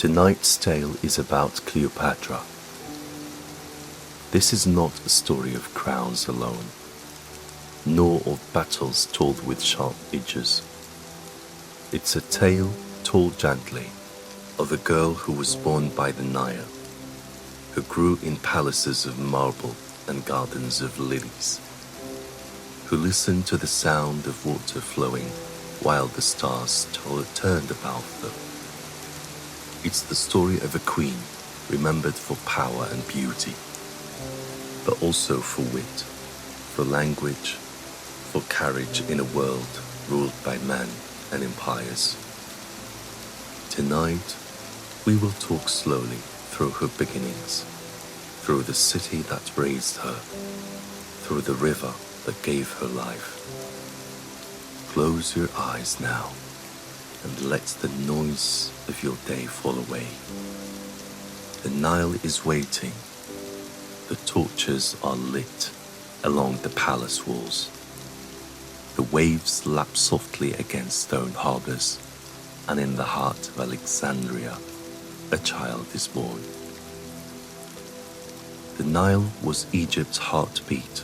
Tonight's tale is about Cleopatra. This is not a story of crowns alone, nor of battles told with sharp edges. It's a tale told gently of a girl who was born by the Nile, who grew in palaces of marble and gardens of lilies, who listened to the sound of water flowing while the stars turned about them. It's the story of a queen remembered for power and beauty, but also for wit, for language, for courage in a world ruled by men and empires. Tonight, we will talk slowly through her beginnings, through the city that raised her, through the river that gave her life. Close your eyes now and let the noise of your day fall away. The Nile is waiting. The torches are lit along the palace walls. The waves lap softly against stone harbors, and in the heart of Alexandria, a child is born. The Nile was Egypt's heartbeat.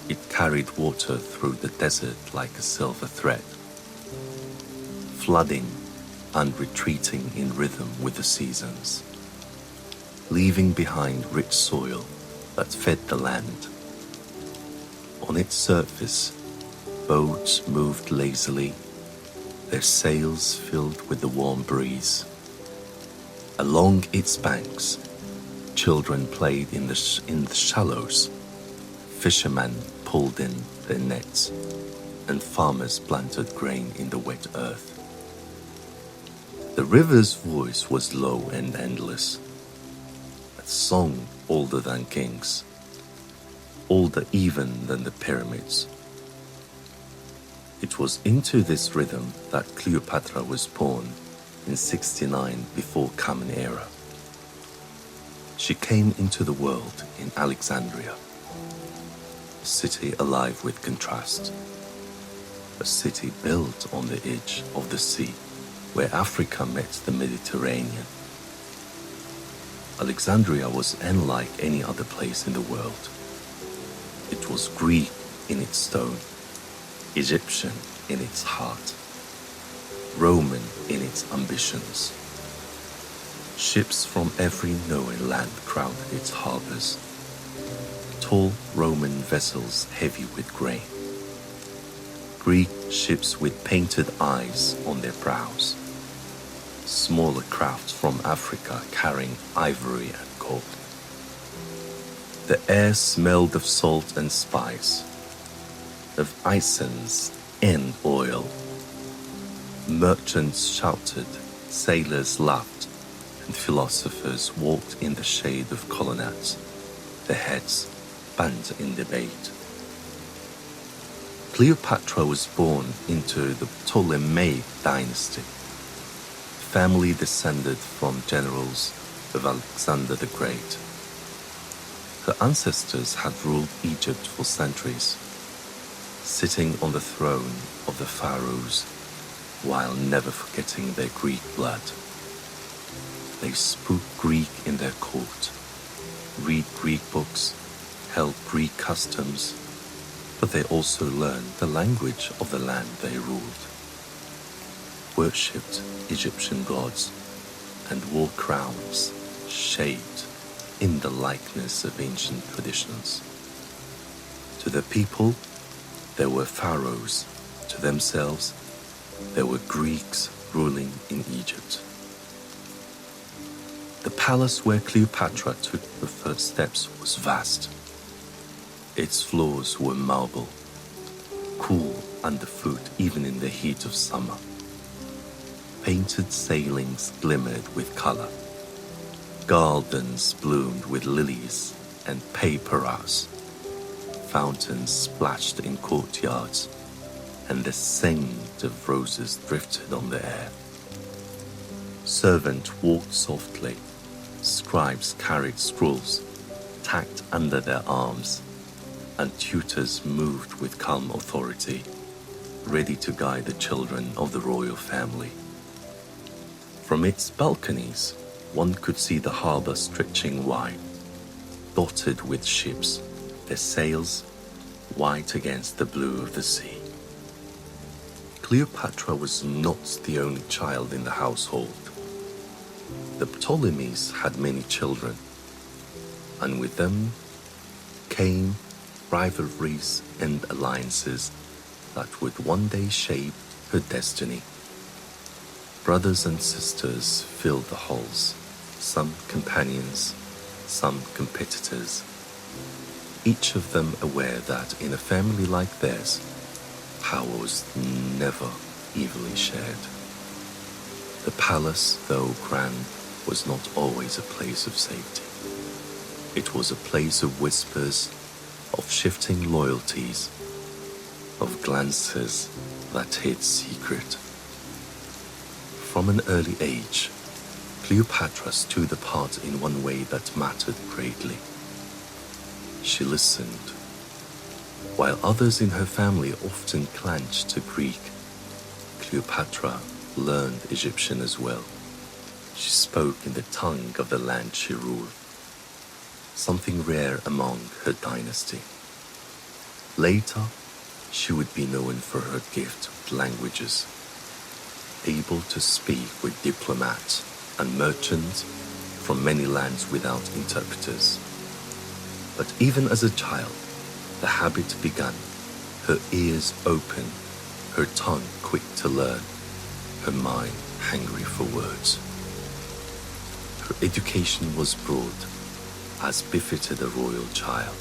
It carried water through the desert like a silver thread, flooding and retreating in rhythm with the seasons, leaving behind rich soil that fed the land. On its surface, boats moved lazily, their sails filled with the warm breeze. Along its banks, children played in the shallows, fishermen pulled in their nets, and farmers planted grain in the wet earth. The river's voice was low and endless, a song older than kings, older even than the pyramids. It was into this rhythm that Cleopatra was born in 69 before Common Era. She came into the world in Alexandria, a city alive with contrast, a city built on the edge of the sea, where Africa met the Mediterranean. Alexandria was unlike any other place in the world. It was Greek in its stone, Egyptian in its heart, Roman in its ambitions. Ships from every known land crowded its harbors, tall Roman vessels heavy with grain, Greek ships with painted eyes on their prows, smaller craft from Africa carrying ivory and gold. The air smelled of salt and spice, of incense and oil. Merchants shouted, sailors laughed, and philosophers walked in the shade of colonnades, their heads bent in debate. Cleopatra was born into the Ptolemaic dynasty, family descended from generals of Alexander the Great. Her ancestors had ruled Egypt for centuries, sitting on the throne of the pharaohs while never forgetting their Greek blood. They spoke Greek in their court, read Greek books, held Greek customs, but they also learned the language of the land they ruled, worshipped Egyptian gods, and wore crowns shaped in the likeness of ancient traditions. To the people, there were pharaohs. To themselves, there were Greeks ruling in Egypt. The palace where Cleopatra took her first steps was vast. Its floors were marble, cool underfoot even in the heat of summer. Painted ceilings glimmered with color. Gardens bloomed with lilies and papyrus. Fountains splashed in courtyards, and the scent of roses drifted on the air. Servants walked softly. Scribes carried scrolls tacked under their arms, and tutors moved with calm authority, ready to guide the children of the royal family. From its balconies, one could see the harbor stretching wide, dotted with ships, their sails white against the blue of the sea. Cleopatra was not the only child in the household. The Ptolemies had many children, and with them came rivalries and alliances that would one day shape her destiny. Brothers and sisters filled the halls, some companions, some competitors, each of them aware that in a family like theirs, power was never evenly shared. The palace, though grand, was not always a place of safety. It was a place of whispers, of shifting loyalties, of glances that hid secret. From an early age, Cleopatra stood apart in one way that mattered greatly. She listened. While others in her family often clenched to Greek, Cleopatra learned Egyptian as well. She spoke in the tongue of the land she ruled, something rare among her dynasty. Later, she would be known for her gift of languages, able to speak with diplomats and merchants from many lands without interpreters. But even as a child, the habit began, her ears open, her tongue quick to learn, her mind hungry for words. Her education was broad, as befitted a royal child.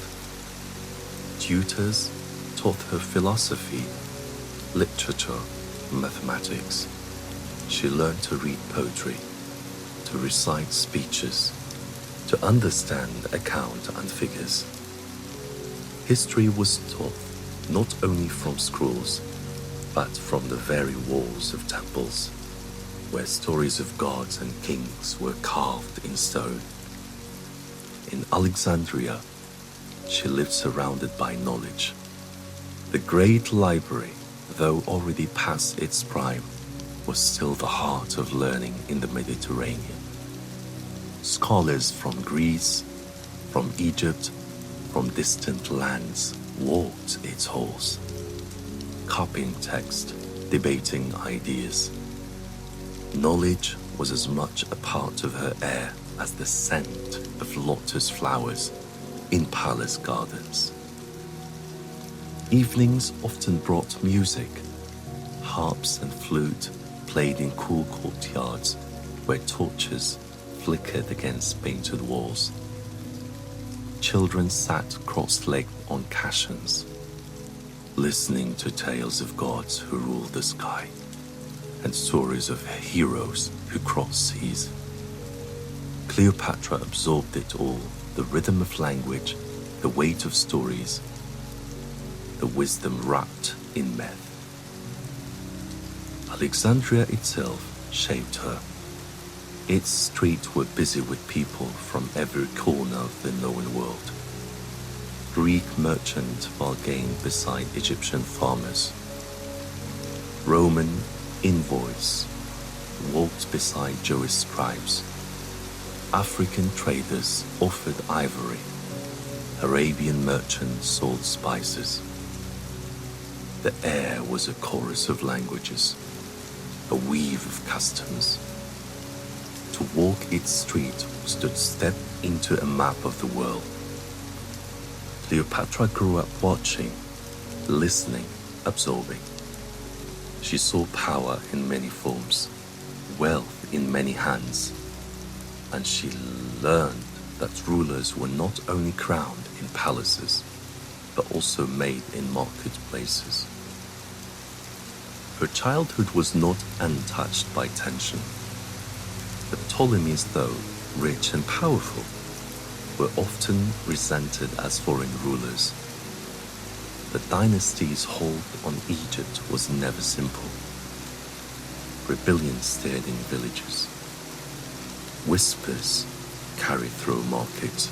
Tutors taught her philosophy, literature, mathematics. She learned to read poetry, to recite speeches, to understand account and figures. History was taught not only from scrolls, but from the very walls of temples, where stories of gods and kings were carved in stone. In Alexandria, she lived surrounded by knowledge. The great library, though already past its prime, was still the heart of learning in the Mediterranean. Scholars from Greece, from Egypt, from distant lands walked its halls, copying text, debating ideas. Knowledge was as much a part of her air as the scent of lotus flowers in palace gardens. Evenings often brought music. Harps and flute played in cool courtyards where torches flickered against painted walls. Children sat cross-legged on cushions, listening to tales of gods who ruled the sky and stories of heroes who crossed seas. Cleopatra absorbed it all, the rhythm of language, the weight of stories, the wisdom wrapped in myth. Alexandria itself shaped her. Its streets were busy with people from every corner of the known world. Greek merchants bargained beside Egyptian farmers. Roman envoys walked beside Jewish scribes. African traders offered ivory. Arabian merchants sold spices. The air was a chorus of languages, a weave of customs. To walk its street was to step into a map of the world. Cleopatra grew up watching, listening, absorbing. She saw power in many forms, wealth in many hands, and she learned that rulers were not only crowned in palaces, but also made in marketplaces. Her childhood was not untouched by tension. The Ptolemies, though rich and powerful, were often resented as foreign rulers. The dynasty's hold on Egypt was never simple. Rebellion stirred in villages. Whispers carried through markets.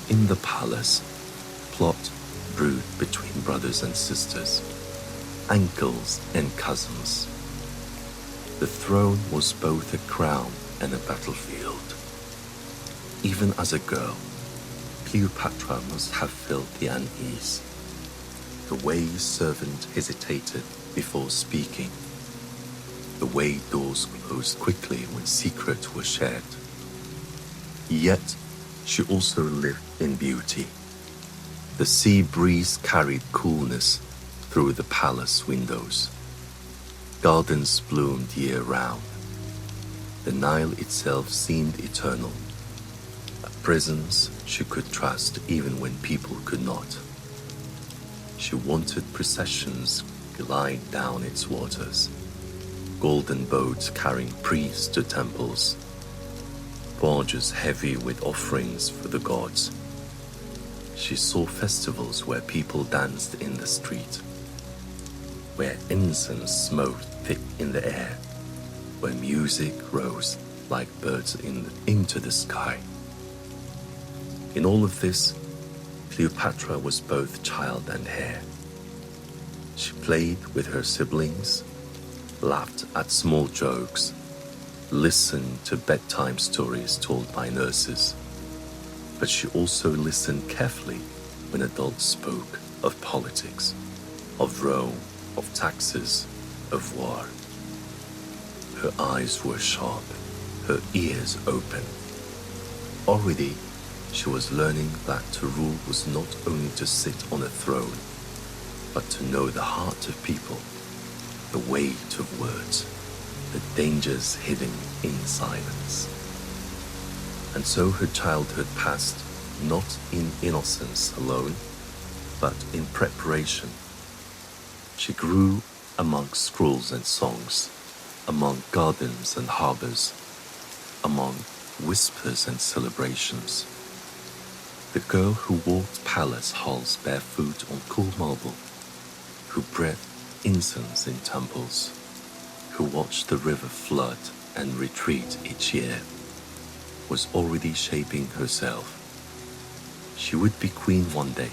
In the palace, plot brewed between brothers and sisters, uncles and cousins. The throne was both a crown and a battlefield. Even as a girl, Cleopatra must have felt the unease. The way a servant hesitated before speaking. The way doors closed quickly when secrets were shared. Yet, she also lived in beauty. The sea breeze carried coolness through the palace windows. Gardens bloomed year-round. The Nile itself seemed eternal. A presence she could trust even when people could not. She wanted processions glide down its waters, golden boats carrying priests to temples, barges heavy with offerings for the gods. She saw festivals where people danced in the street, where incense smoked thick in the air, where music rose like birds into the sky. In all of this, Cleopatra was both child and heir. She played with her siblings, laughed at small jokes, listened to bedtime stories told by nurses, but she also listened carefully when adults spoke of politics, of Rome, of taxes, of war. Her eyes were sharp, her ears open. Already, she was learning that to rule was not only to sit on a throne, but to know the heart of people, the weight of words, the dangers hidden in silence. And so her childhood passed not in innocence alone, but in preparation. She grew among scrolls and songs, among gardens and harbors, among whispers and celebrations. The girl who walked palace halls barefoot on cool marble, who breathed incense in temples, who watched the river flood and retreat each year, was already shaping herself. She would be queen one day,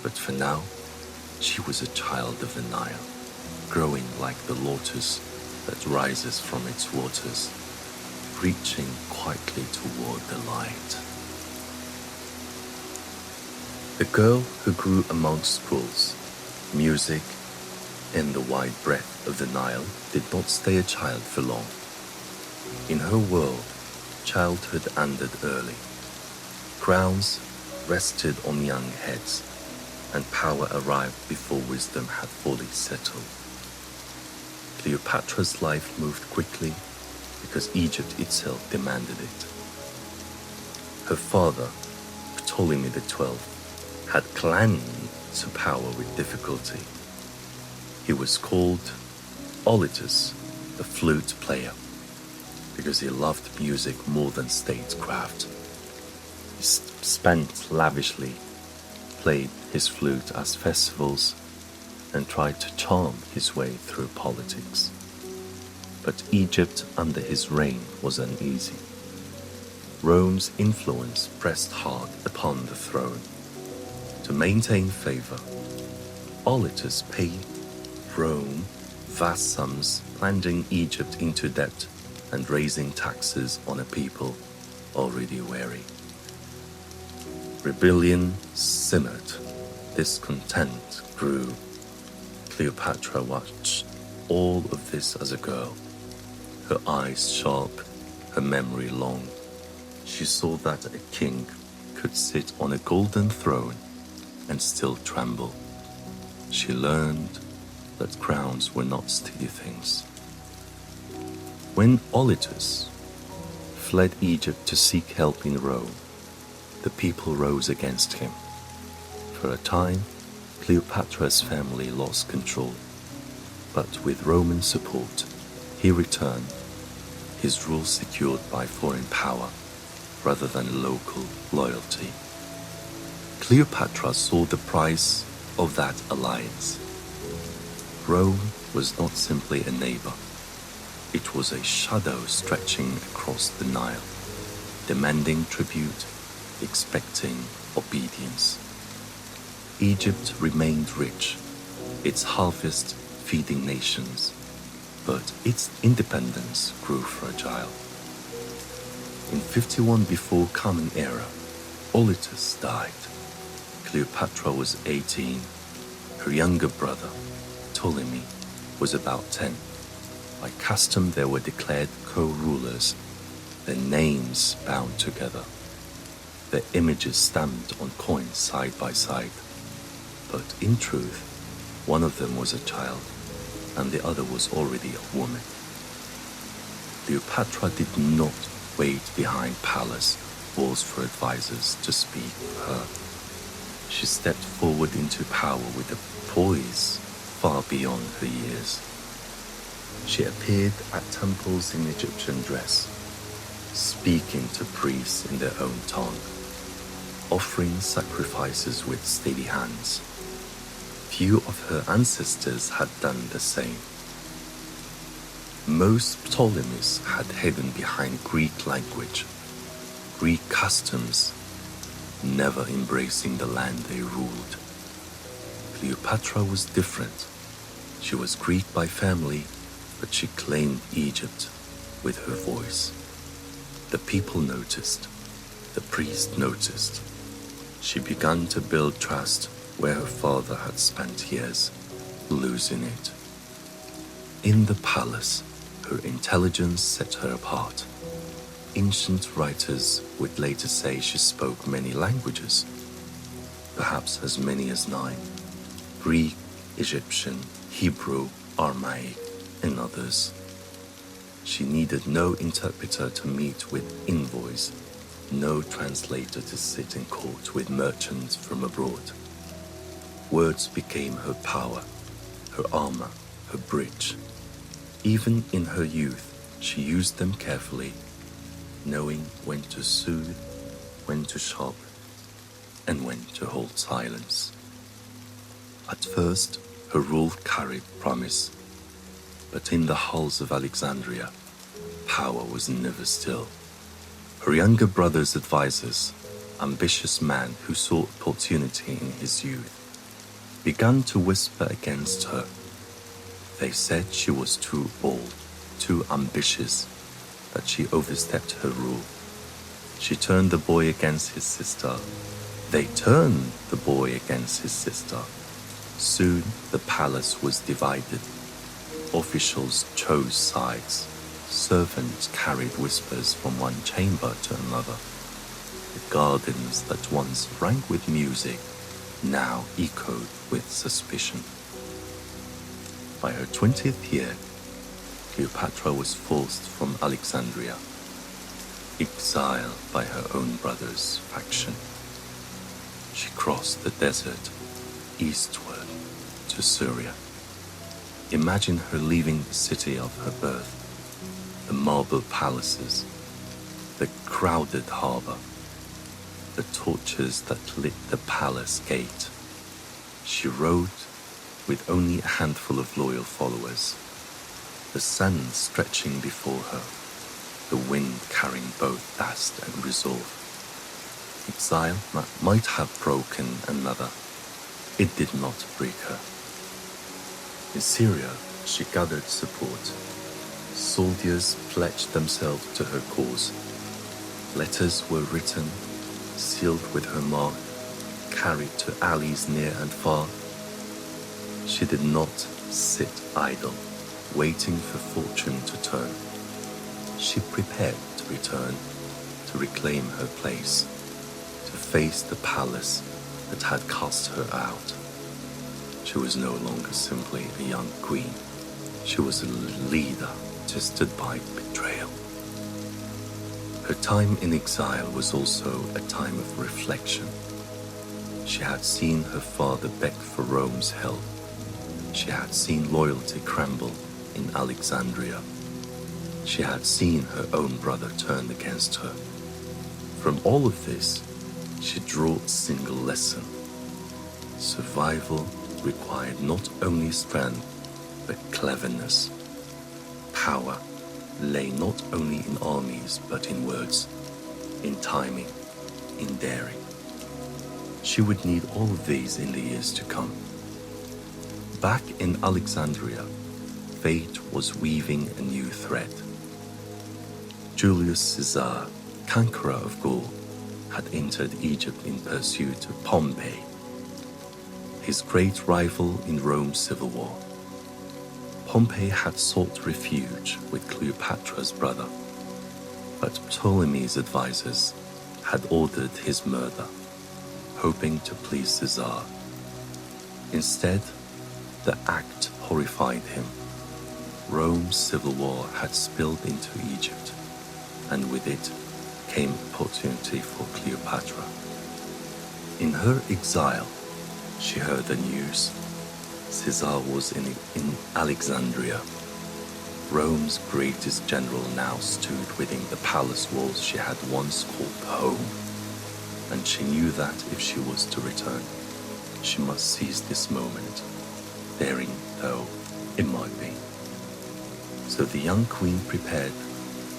but for now, she was a child of the Nile, growing like the lotus that rises from its waters, reaching quietly toward the light. The girl who grew among scrolls, music, and the wide breadth of the Nile did not stay a child for long. In her world, childhood ended early. Crowns rested on young heads, and power arrived before wisdom had fully settled. Cleopatra's life moved quickly because Egypt itself demanded it. Her father, Ptolemy XII, had climbed to power with difficulty. He was called Olytus, the flute player, because he loved music more than statecraft. He spent lavishly, played his flute at festivals, and tried to charm his way through politics. But Egypt under his reign was uneasy. Rome's influence pressed hard upon the throne. To maintain favor, Olytus paid Rome vast sums, plunging Egypt into debt and raising taxes on a people already weary. Rebellion simmered, discontent grew. Cleopatra watched all of this as a girl, her eyes sharp, her memory long. She saw that a king could sit on a golden throne and still tremble. She learned that crowns were not steady things. When Olytus fled Egypt to seek help in Rome, the people rose against him. For a time, Cleopatra's family lost control, but with Roman support, he returned, his rule secured by foreign power rather than local loyalty. Cleopatra saw the price of that alliance. Rome was not simply a neighbor. It was a shadow stretching across the Nile, demanding tribute, expecting obedience. Egypt remained rich, its harvest feeding nations, but its independence grew fragile. In 51 before Common Era, Auletus died. Cleopatra was 18. Her younger brother, Ptolemy, was about 10. By custom they were declared co-rulers, their names bound together, their images stamped on coins side by side. But in truth, one of them was a child, and the other was already a woman. Cleopatra did not wait behind palace walls for advisors to speak for her. She stepped forward into power with a poise far beyond her years. She appeared at temples in Egyptian dress, speaking to priests in their own tongue, offering sacrifices with steady hands. Few of her ancestors had done the same. Most Ptolemies had hidden behind Greek language, Greek customs, never embracing the land they ruled. Cleopatra was different. She was Greek by family, but she claimed Egypt with her voice. The people noticed. The priest noticed. She began to build trust where her father had spent years, losing it. In the palace, her intelligence set her apart. Ancient writers would later say she spoke many languages, perhaps as many as 9: Greek, Egyptian, Hebrew, Aramaic, and others. She needed no interpreter to meet with envoys, no translator to sit in court with merchants from abroad. Words became her power, her armor, her bridge. Even in her youth, she used them carefully, knowing when to soothe, when to shock, and when to hold silence. At first, her rule carried promise, but in the halls of Alexandria, power was never still. Her younger brother's advisors, ambitious man who sought opportunity in his youth, began to whisper against her. They said she was too old, too ambitious, that she overstepped her rule. She turned the boy against his sister. They turned the boy against his sister. Soon the palace was divided. Officials chose sides. Servants carried whispers from one chamber to another. The gardens that once rang with music now echoed with suspicion. By her 20th year, Cleopatra was forced from Alexandria, exiled by her own brother's faction. She crossed the desert eastward to Syria. Imagine her leaving the city of her birth, the marble palaces, the crowded harbor, the torches that lit the palace gate. She rode with only a handful of loyal followers, the sun stretching before her, the wind carrying both dust and resolve. Exile might have broken another. It did not break her. In Syria, she gathered support. Soldiers pledged themselves to her cause. Letters were written, sealed with her mark, carried to allies near and far. She did not sit idle, waiting for fortune to turn. She prepared to return, to reclaim her place, to face the palace that had cast her out. She was no longer simply a young queen. She was a leader tested by betrayal. Her time in exile was also a time of reflection. She had seen her father beg for Rome's help. She had seen loyalty crumble in Alexandria. She had seen her own brother turn against her. From all of this, she drew a single lesson. Survival required not only strength, but cleverness. Power lay not only in armies, but in words, in timing, in daring. She would need all of these in the years to come. Back in Alexandria, fate was weaving a new thread. Julius Caesar, conqueror of Gaul, had entered Egypt in pursuit of Pompey, his great rival in Rome's civil war. Pompey had sought refuge with Cleopatra's brother, but Ptolemy's advisors had ordered his murder, hoping to please Caesar. Instead, the act horrified him. Rome's civil war had spilled into Egypt, and with it came opportunity for Cleopatra. In her exile, she heard the news. Caesar was in Alexandria. Rome's greatest general now stood within the palace walls she had once called home, and she knew that if she was to return, she must seize this moment, daring though it might be. So the young queen prepared.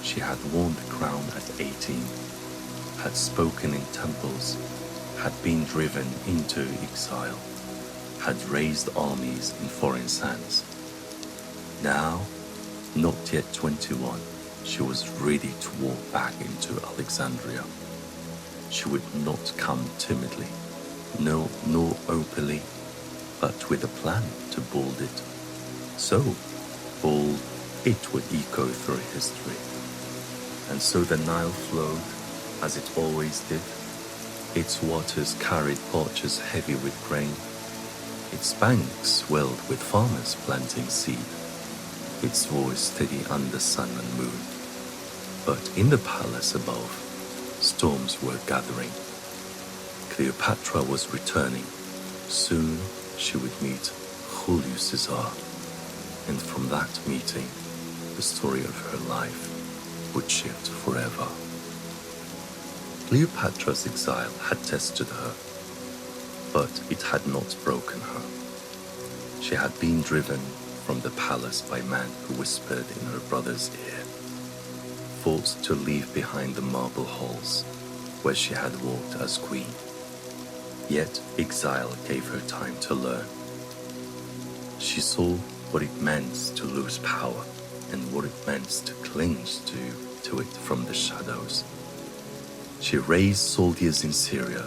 She had worn the crown at 18, had spoken in temples, had been driven into exile, had raised armies in foreign lands. Now, not yet 21, she was ready to walk back into Alexandria. She would not come timidly, no, nor openly, but with a plan to bold it. So bold it would echo through history. And so the Nile flowed, as it always did. Its waters carried porches heavy with grain. Its banks swelled with farmers planting seed, its voice steady under sun and moon. But in the palace above, storms were gathering. Cleopatra was returning. Soon she would meet Julius Caesar, and from that meeting, the story of her life would shift forever. Cleopatra's exile had tested her, but it had not broken her. She had been driven from the palace by men who whispered in her brother's ear, forced to leave behind the marble halls where she had walked as queen. Yet exile gave her time to learn. She saw what it meant to lose power and what it meant to cling to it from the shadows. She raised soldiers in Syria,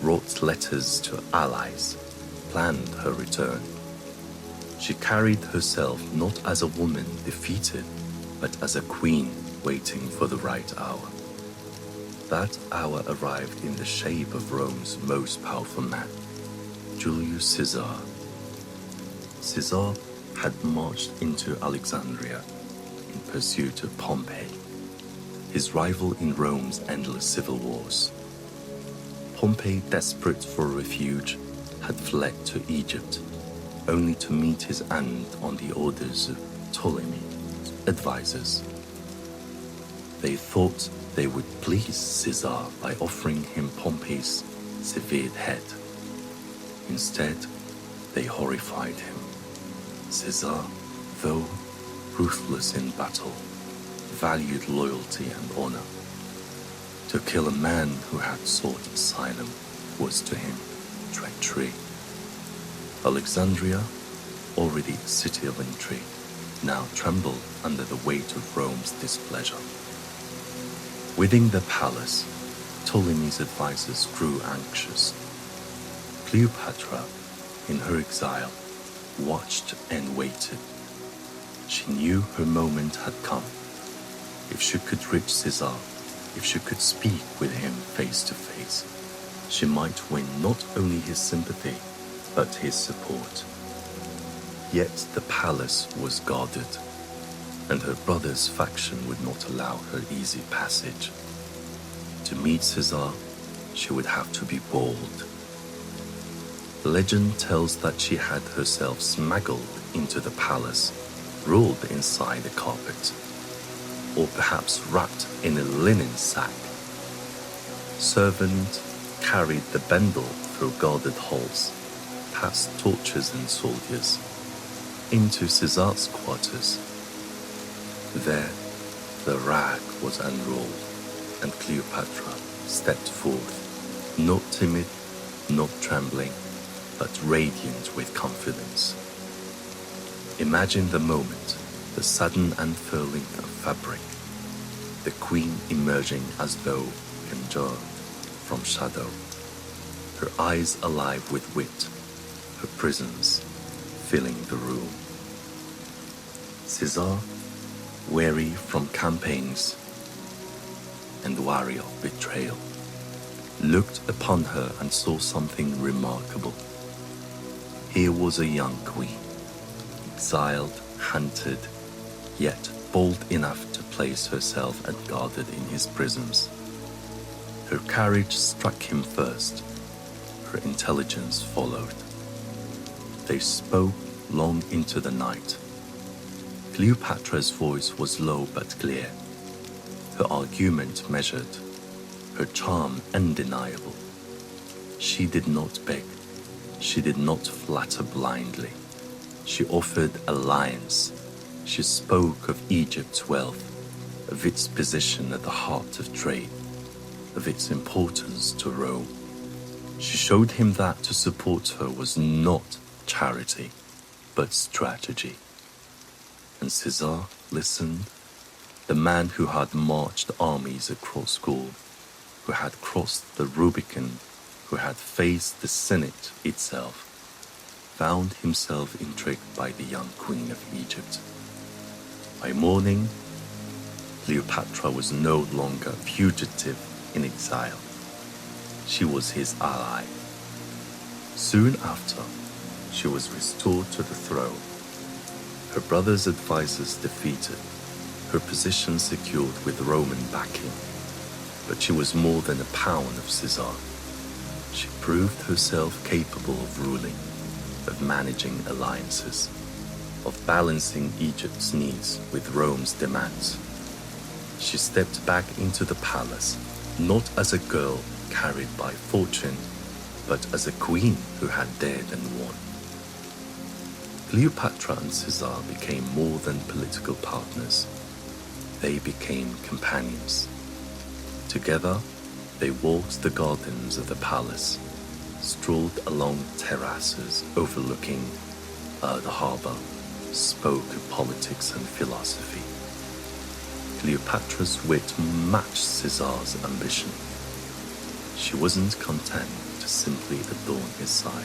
wrote letters to allies, planned her return. She carried herself not as a woman defeated, but as a queen waiting for the right hour. That hour arrived in the shape of Rome's most powerful man, Julius Caesar. Caesar had marched into Alexandria in pursuit of Pompey, his rival in Rome's endless civil wars. Pompey, desperate for refuge, had fled to Egypt, only to meet his end on the orders of Ptolemy's advisors. They thought they would please Caesar by offering him Pompey's severed head. Instead, they horrified him. Caesar, though ruthless in battle, valued loyalty and honor. To kill a man who had sought asylum was to him treachery. Alexandria, already a city of intrigue, now trembled under the weight of Rome's displeasure. Within the palace, Ptolemy's advisors grew anxious. Cleopatra, in her exile, watched and waited. She knew her moment had come. If she could reach Caesar, if she could speak with him face to face, she might win not only his sympathy, but his support. Yet the palace was guarded, and her brother's faction would not allow her easy passage. To meet Caesar, she would have to be bold. Legend tells that she had herself smuggled into the palace, rolled inside a carpet, or perhaps wrapped in a linen sack. Servant carried the bundle through guarded halls, past torches and soldiers, into Caesar's quarters. There, the rag was unrolled, and Cleopatra stepped forth, not timid, not trembling, but radiant with confidence. Imagine the moment, the sudden unfurling of fabric, the queen emerging as though conjured from shadow, her eyes alive with wit, her presence filling the room. Caesar, weary from campaigns and wary of betrayal, looked upon her and saw something remarkable. Here was a young queen, exiled, hunted, yet bold enough to place herself unguarded in his prisons. Her courage struck him first, her intelligence followed. They spoke long into the night. Cleopatra's voice was low but clear, her argument measured, her charm undeniable. She did not beg, she did not flatter blindly. She offered alliance. She spoke of Egypt's wealth, of its position at the heart of trade, of its importance to Rome. She showed him that to support her was not charity, but strategy. And Caesar listened, the man who had marched armies across Gaul, who had crossed the Rubicon, who had faced the Senate itself, found himself intrigued by the young queen of Egypt. By morning, Cleopatra was no longer a fugitive in exile. She was his ally. Soon after, she was restored to the throne, her brother's advisors defeated, her position secured with Roman backing. But she was more than a pawn of Caesar. She proved herself capable of ruling, of managing alliances, of balancing Egypt's needs with Rome's demands. She stepped back into the palace, not as a girl carried by fortune, but as a queen who had dared and won. Cleopatra and Caesar became more than political partners. They became companions. Together, they walked the gardens of the palace, strolled along terraces overlooking the harbor, spoke of politics and philosophy. Cleopatra's wit matched Caesar's ambition. She wasn't content to simply adorn his side.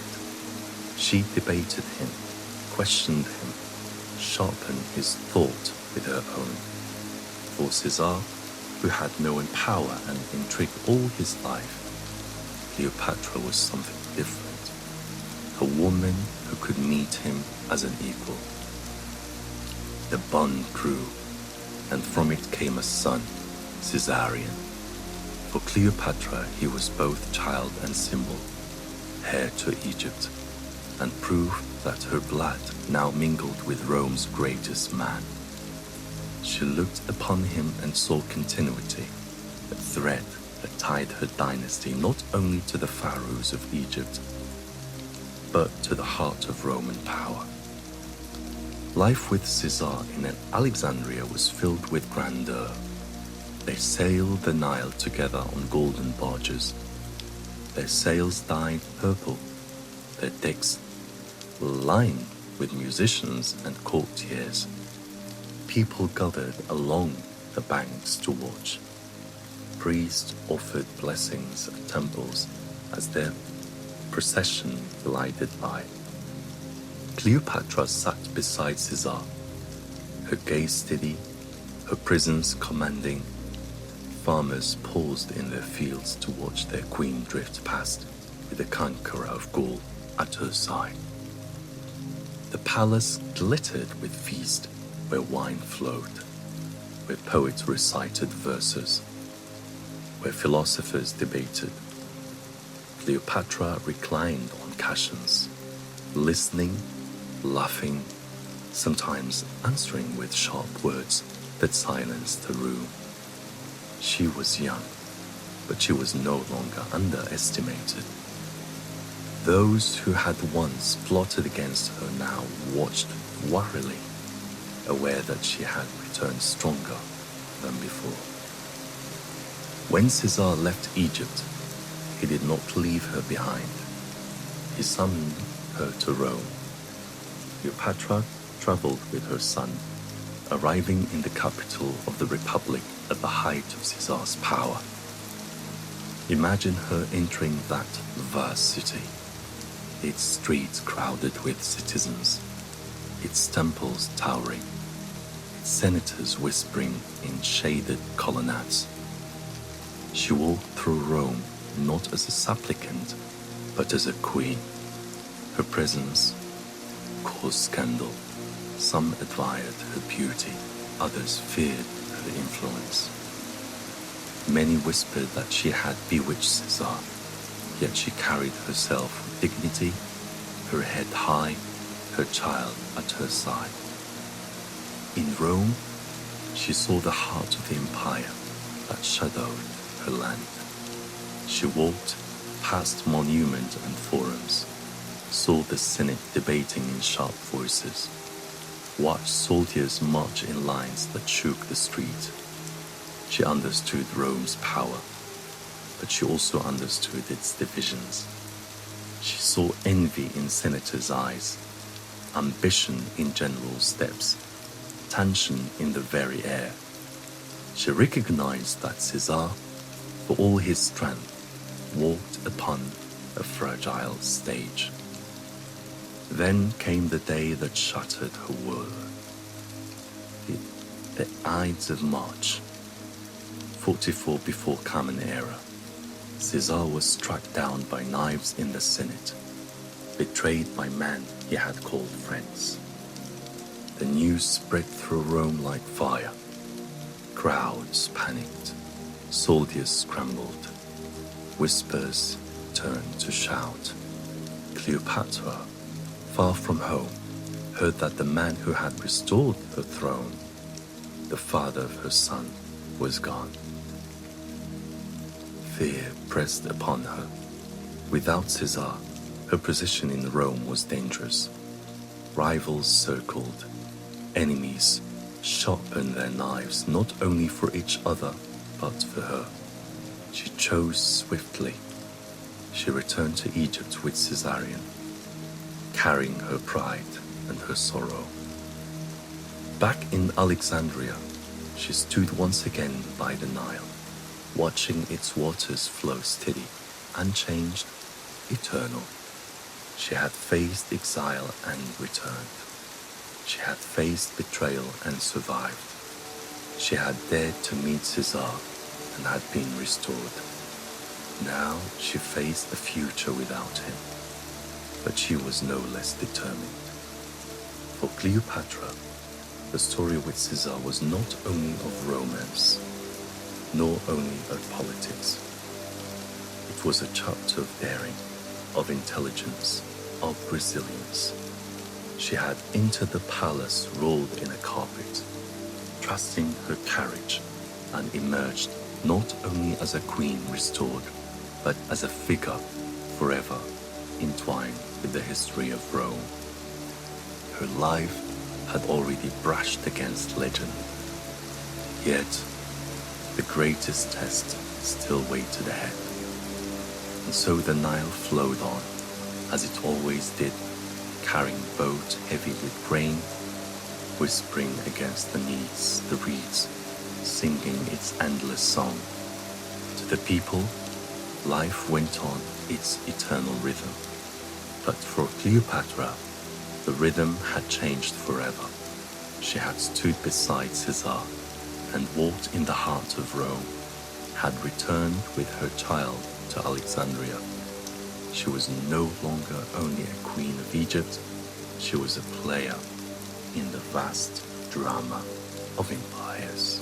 She debated him, questioned him, sharpened his thought with her own. For Caesar, who had known power and intrigue all his life, Cleopatra was something different, a woman who could meet him as an equal. The bond grew, and from it came a son, Caesarion. For Cleopatra he was both child and symbol, heir to Egypt, and proof that her blood now mingled with Rome's greatest man. She looked upon him and saw continuity, a thread that tied her dynasty not only to the pharaohs of Egypt, but to the heart of Roman power. Life with Caesar in Alexandria was filled with grandeur. They sailed the Nile together on golden barges. Their sails dyed purple, their decks were lined with musicians and courtiers. People gathered along the banks to watch. Priests offered blessings at temples as their procession glided by. Cleopatra sat beside Caesar, her gaze steady, her presence commanding. Farmers paused in their fields to watch their queen drift past with the conqueror of Gaul at her side. The palace glittered with feast, where wine flowed, where poets recited verses, where philosophers debated. Cleopatra reclined on cushions, listening, laughing, sometimes answering with sharp words that silenced the room. She was young, but she was no longer underestimated. Those who had once plotted against her now watched warily, aware that she had returned stronger than before. When Caesar left Egypt, he did not leave her behind. He summoned her to Rome. Cleopatra traveled with her son, arriving in the capital of the Republic at the height of Caesar's power. Imagine her entering that vast city, its streets crowded with citizens, its temples towering, its senators whispering in shaded colonnades. She walked through Rome not as a supplicant, but as a queen. Her presence caused scandal. Some admired her beauty, others feared her influence. Many whispered that she had bewitched Caesar, yet she carried herself with dignity, her head high, her child at her side. In Rome, she saw the heart of the empire that shadowed her land. She walked past monuments and forums, saw the Senate debating in sharp voices, watched soldiers march in lines that shook the street. She understood Rome's power, but she also understood its divisions. She saw envy in senators' eyes, ambition in generals' steps, tension in the very air. She recognized that Caesar, for all his strength, walked upon a fragile stage. Then came the day that shattered her world. The Ides of March, 44 before Common Era. Caesar was struck down by knives in the Senate, betrayed by men he had called friends. The news spread through Rome like fire. Crowds panicked, soldiers scrambled, whispers turned to shout. Cleopatra, far from home, heard that the man who had restored her throne, the father of her son, was gone. Fear pressed upon her. Without Caesar, her position in Rome was dangerous. Rivals circled, enemies sharpened their knives not only for each other, but for her. She chose swiftly. She returned to Egypt with Caesarion, carrying her pride and her sorrow. Back in Alexandria, she stood once again by the Nile, watching its waters flow steady, unchanged, eternal. She had faced exile and returned. She had faced betrayal and survived. She had dared to meet Caesar and had been restored. Now she faced a future without him, but she was no less determined. For Cleopatra, the story with Caesar was not only of romance, nor only of politics. It was a chapter of daring, of intelligence, of resilience. She had entered the palace rolled in a carpet, trusting her courage, and emerged not only as a queen restored, but as a figure forever entwined with the history of Rome. Her life had already brushed against legend, yet the greatest test still waited ahead. And so the Nile flowed on, as it always did, carrying boat heavy with grain, whispering against the reeds, singing its endless song. To the people, life went on its eternal rhythm. But for Cleopatra, the rhythm had changed forever. She had stood beside Caesar and walked in the heart of Rome, had returned with her child to Alexandria. She was no longer only a queen of Egypt, she was a player in the vast drama of empires.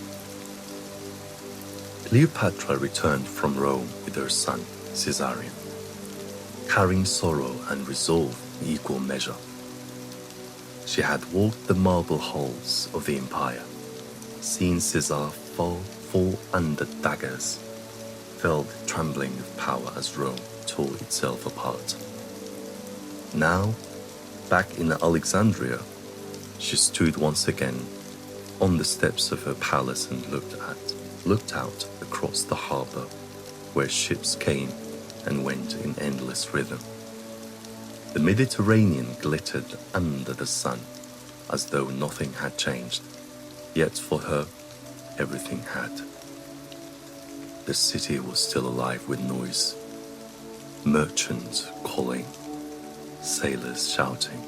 Cleopatra returned from Rome with her son, Caesarion, carrying sorrow and resolve in equal measure. She had walked the marble halls of the empire, seen Caesar fall under daggers, felt the trembling of power as Rome tore itself apart. Now, back in Alexandria, she stood once again on the steps of her palace and looked out across the harbor, where ships came and went in endless rhythm. The Mediterranean glittered under the sun, as though nothing had changed. Yet for her, everything had. The city was still alive with noise. Merchants calling, sailors shouting,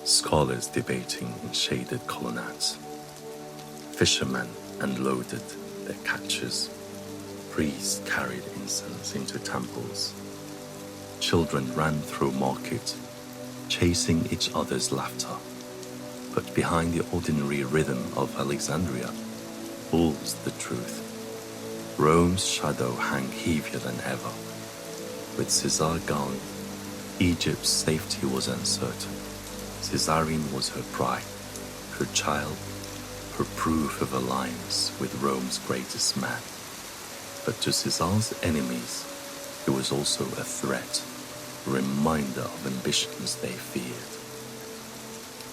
scholars debating in shaded colonnades. Fishermen unloaded their catches. Priests carried incense into temples. Children ran through market, chasing each other's laughter. But behind the ordinary rhythm of Alexandria pulls the truth. Rome's shadow hung heavier than ever. With Caesar gone, Egypt's safety was uncertain. Caesarion was her pride, her child, her proof of alliance with Rome's greatest man. But to Caesar's enemies, it was also a threat, a reminder of ambitions they feared.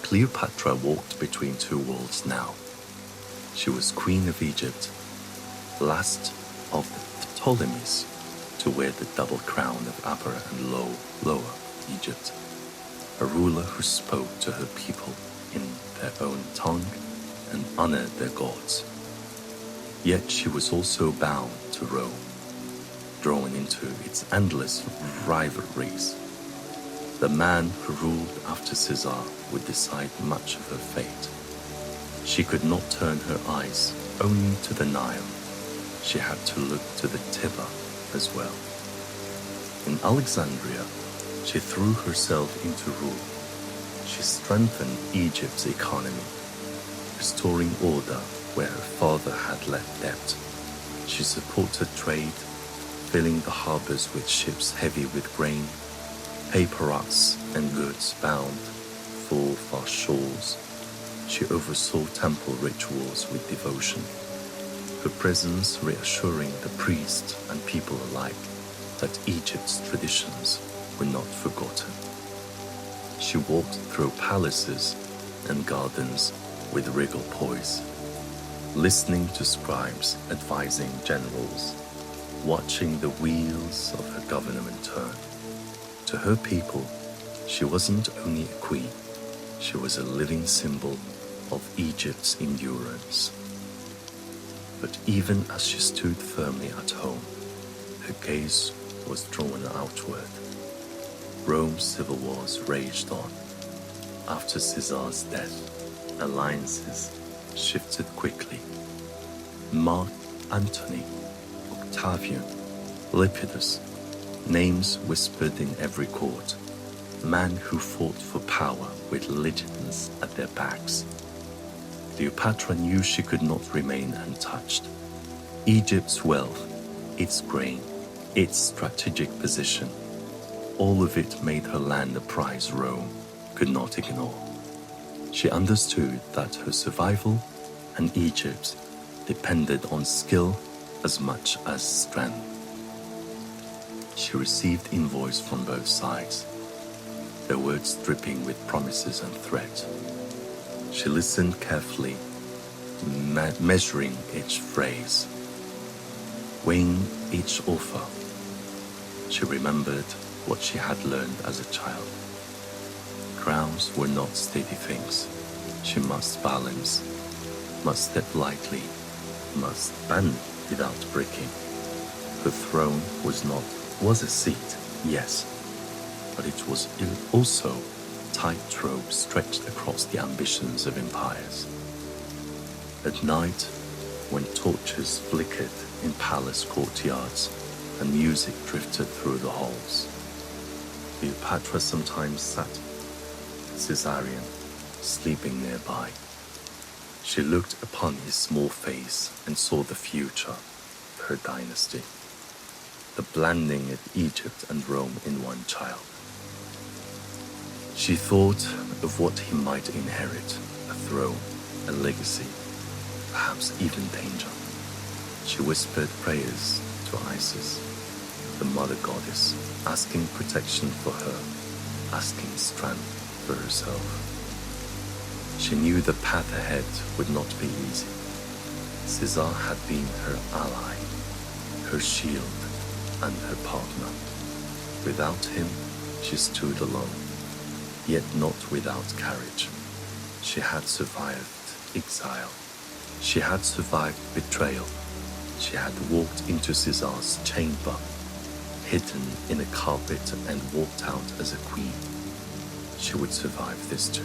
Cleopatra walked between two worlds now. She was Queen of Egypt, last of the Ptolemies to wear the double crown of Upper and Lower Egypt, a ruler who spoke to her people in their own tongue and honored their gods. Yet she was also bound to Rome, drawn into its endless rivalries. The man who ruled after Caesar would decide much of her fate. She could not turn her eyes only to the Nile. She had to look to the Tiber as well. In Alexandria, she threw herself into rule. She strengthened Egypt's economy, restoring order where her father had left debt. She supported trade, filling the harbors with ships heavy with grain, paperos and goods bound for far shores. She oversaw temple rituals with devotion, her presence reassuring the priest and people alike that Egypt's traditions were not forgotten. She walked through palaces and gardens with regal poise, listening to scribes advising generals, watching the wheels of her government turn. To her people, she wasn't only a queen, she was a living symbol of Egypt's endurance. But even as she stood firmly at home, her gaze was drawn outward. Rome's civil wars raged on. After Caesar's death, alliances shifted quickly. Mark Antony, Octavian, Lepidus, names whispered in every court, men who fought for power with legions at their backs. Cleopatra knew she could not remain untouched. Egypt's wealth, its grain, its strategic position, all of it made her land a prize Rome could not ignore. She understood that her survival and Egypt's depended on skill as much as strength. She received envoys from both sides, their words dripping with promises and threat. She listened carefully, measuring each phrase, weighing each offer. She remembered what she had learned as a child. Crowns were not steady things. She must balance, must step lightly, must bend without breaking. Her throne was a seat, yes, but it was also a tightrope stretched across the ambitions of empires. At night, when torches flickered in palace courtyards and music drifted through the halls, Cleopatra sometimes sat Caesarion, sleeping nearby. She looked upon his small face and saw the future of her dynasty, the blending of Egypt and Rome in one child. She thought of what he might inherit, a throne, a legacy, perhaps even danger. She whispered prayers to Isis, the mother goddess, asking protection for her, asking strength for herself. She knew the path ahead would not be easy. Caesar had been her ally, her shield, and her partner. Without him, she stood alone, yet not without courage. She had survived exile. She had survived betrayal. She had walked into Caesar's chamber, hidden in a carpet, and walked out as a queen. She would survive this too.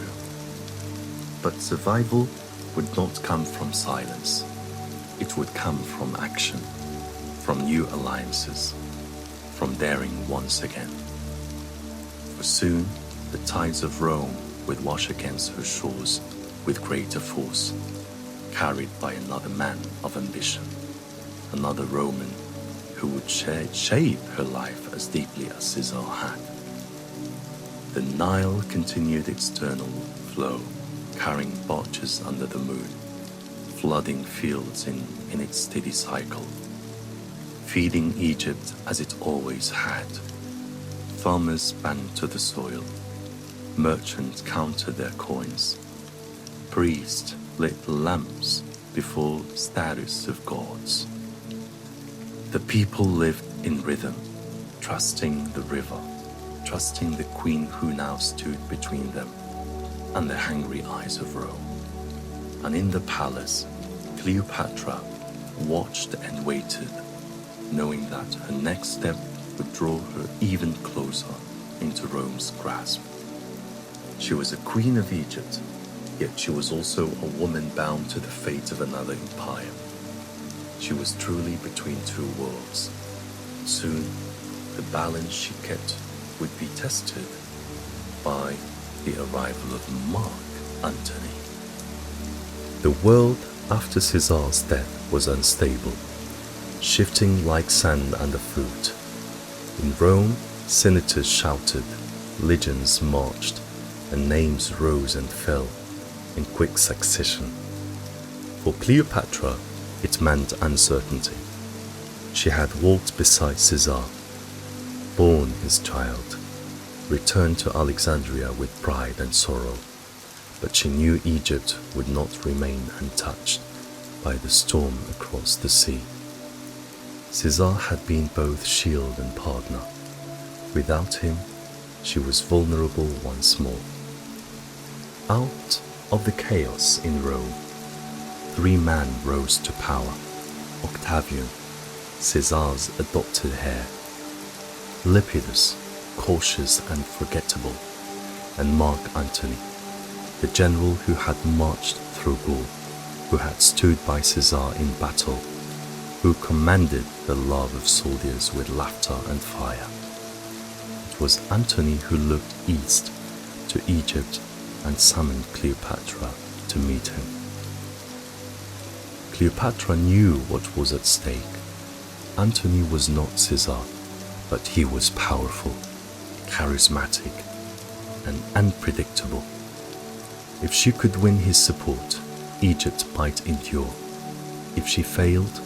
But survival would not come from silence. It would come from action, from new alliances, from daring once again. For soon, the tides of Rome would wash against her shores with greater force, carried by another man of ambition, another Roman who would shape her life as deeply as Caesar had. The Nile continued its eternal flow, carrying barges under the moon, flooding fields in its steady cycle, feeding Egypt as it always had. Farmers bent to the soil, merchants counted their coins, priests lit lamps before statues of gods. The people lived in rhythm, trusting the river, trusting the queen who now stood between them and the hungry eyes of Rome. And in the palace, Cleopatra watched and waited, knowing that her next step would draw her even closer into Rome's grasp. She was a queen of Egypt, yet she was also a woman bound to the fate of another empire. She was truly between two worlds. Soon, the balance she kept would be tested by the arrival of Antony. The world after Caesar's death was unstable, shifting like sand underfoot. In Rome, senators shouted, legions marched, and names rose and fell in quick succession. For Cleopatra, it meant uncertainty. She had walked beside Caesar, borne his child, returned to Alexandria with pride and sorrow, but she knew Egypt would not remain untouched by the storm across the sea. Caesar had been both shield and partner. Without him, she was vulnerable once more. Out of the chaos in Rome, 3 men rose to power: Octavian, Caesar's adopted heir; Lepidus, cautious and forgettable; and Mark Antony, the general who had marched through Gaul, who had stood by Caesar in battle, who commanded the love of soldiers with laughter and fire. It was Antony who looked east to Egypt and summoned Cleopatra to meet him. Cleopatra knew what was at stake. Antony was not Caesar, but he was powerful, charismatic, and unpredictable. If she could win his support, Egypt might endure. If she failed,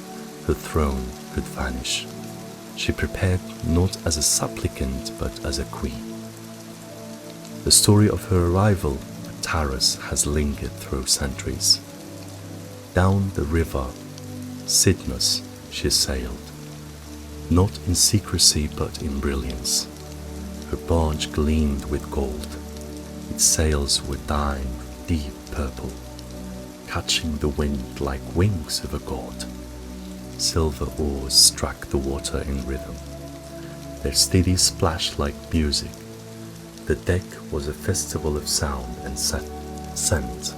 her throne could vanish. She prepared not as a supplicant, but as a queen. The story of her arrival at Taurus has lingered through centuries. Down the river Cydnus she sailed, not in secrecy but in brilliance. Her barge gleamed with gold, its sails were dyed deep purple, catching the wind like wings of a god. Silver oars struck the water in rhythm, their steady splash like music. The deck was a festival of sound and scent.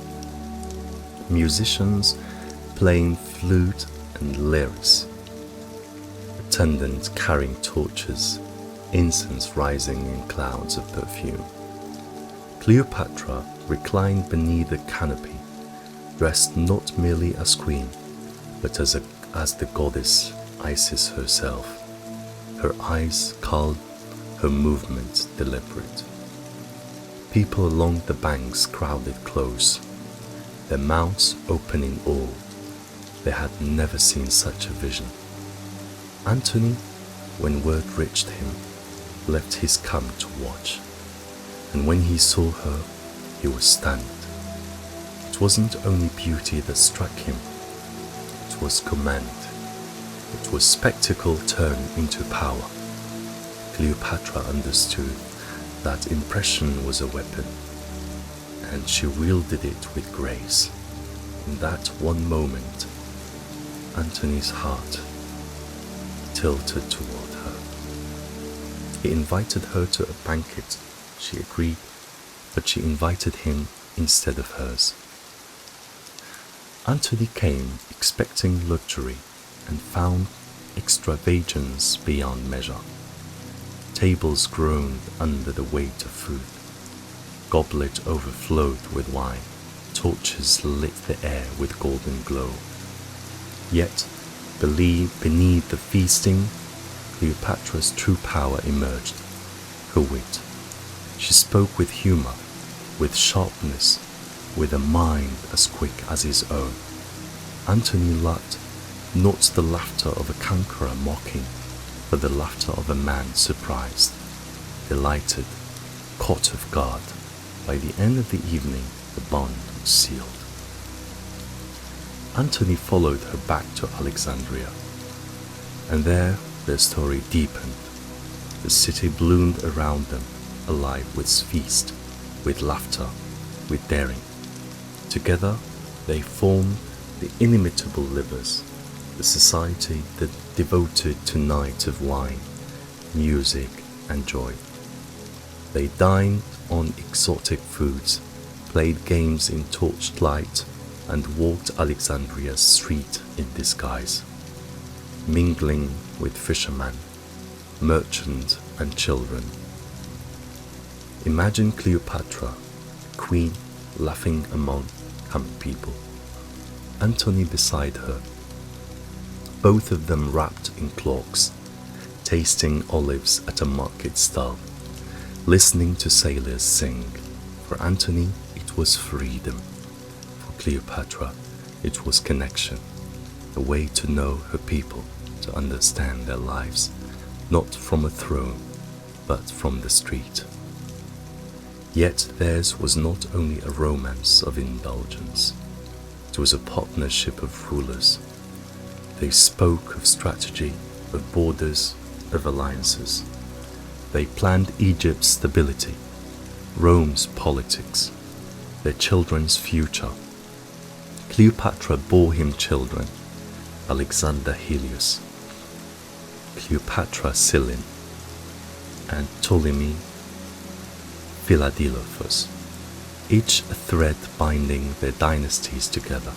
Musicians playing flute and lyres, attendants carrying torches, incense rising in clouds of perfume. Cleopatra reclined beneath the canopy, dressed not merely as queen, but as the goddess Isis herself, her eyes calm, her movements deliberate. People along the banks crowded close, their mouths open in awe. They had never seen such a vision. Antony, when word reached him, left his camp to watch, and when he saw her, he was stunned. It wasn't only beauty that struck him, it was command. It was spectacle turned into power. Cleopatra understood that impression was a weapon, and she wielded it with grace. In that one moment, Antony's heart tilted toward her. He invited her to a banquet. She agreed, but she invited him instead of hers. Antony came expecting luxury and found extravagance beyond measure. Tables groaned under the weight of food. Goblets overflowed with wine. Torches lit the air with golden glow. Yet, beneath the feasting, Cleopatra's true power emerged. Her wit. She spoke with humor, with sharpness, with a mind as quick as his own. Antony laughed, not the laughter of a conqueror mocking, but the laughter of a man surprised, delighted, caught off guard. By the end of the evening, the bond was sealed. Antony followed her back to Alexandria, and there their story deepened. The city bloomed around them, alive with feast, with laughter, with daring. Together they formed the inimitable livers, the society that devoted to nights of wine, music, and joy. They dined on exotic foods, played games in torchlight, and walked Alexandria's street in disguise, mingling with fishermen, merchants, and children. Imagine Cleopatra, queen, laughing among common people. Antony beside her, both of them wrapped in cloaks, tasting olives at a market stall, listening to sailors sing. For Antony, it was freedom. For Cleopatra, it was connection, a way to know her people, to understand their lives, not from a throne, but from the street. Yet theirs was not only a romance of indulgence, it was a partnership of rulers. They spoke of strategy, of borders, of alliances. They planned Egypt's stability, Rome's politics, their children's future. Cleopatra bore him children, Alexander Helios, Cleopatra Cylene, and Ptolemy Philadelphus, each a thread binding their dynasties together.